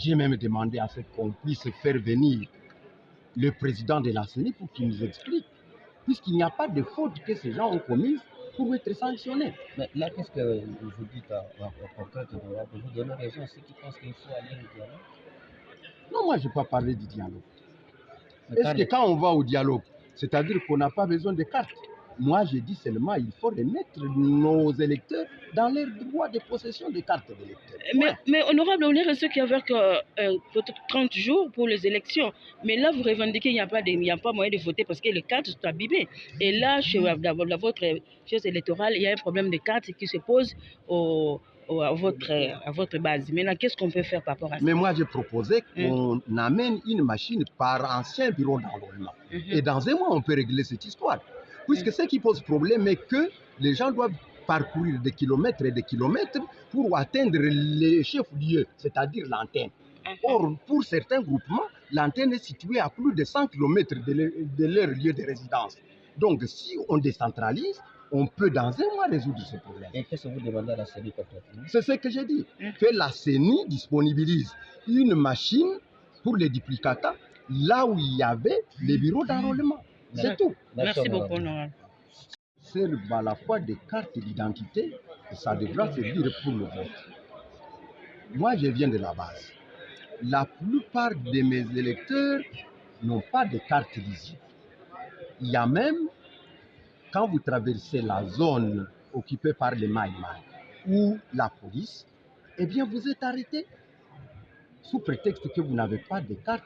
J'ai même demandé à ce qu'on puisse faire venir le président de la CENI pour qu'il nous explique, puisqu'il n'y a pas de faute que ces gens ont commises pour être sanctionnés. Mais là, qu'est-ce que vous dites au contraire de vous donner raison à ceux qui pensent qu'il faut aller au dialogue? Non, moi, je n'ai pas parlé du dialogue. Est-ce que quand on va au dialogue, c'est-à-dire qu'on n'a pas besoin de cartes? Moi, je dis seulement qu'il faut remettre nos électeurs dans leur droit de possession des cartes d'électeurs. Mais honorable, on est resté qu'avec peut-être 30 jours pour les élections. Mais là, vous revendiquez qu'il n'y a pas moyen de voter parce que les cartes sont abîmées. Et là, dans votre chaise électorale, il y a un problème de cartes qui se pose à votre base. Maintenant, qu'est-ce qu'on peut faire par rapport à ça? Mais moi, j'ai proposé qu'on amène une machine par ancien bureau d'enrôlement. Et dans un mois, on peut régler cette histoire. Puisque ce qui pose problème est que les gens doivent parcourir des kilomètres et des kilomètres pour atteindre les chefs-lieux, c'est-à-dire l'antenne. Or, pour certains groupements, l'antenne est située à plus de 100 km de leur lieu de résidence. Donc, si on décentralise, on peut dans un mois résoudre ce problème. Et qu'est-ce que vous demandez à la CENI concrètement? C'est ce que j'ai dit. Que la CENI disponibilise une machine pour les duplicata là où il y avait les bureaux d'enrôlement. C'est tout. Merci beaucoup, honorable. Servent à la fois des cartes d'identité et ça devra servir pour le vote. Moi, je viens de la base. La plupart de mes électeurs n'ont pas de carte lisible. Il y a même, quand vous traversez la zone occupée par les Maïmaï ou la police, eh bien, vous êtes arrêté sous prétexte que vous n'avez pas de carte.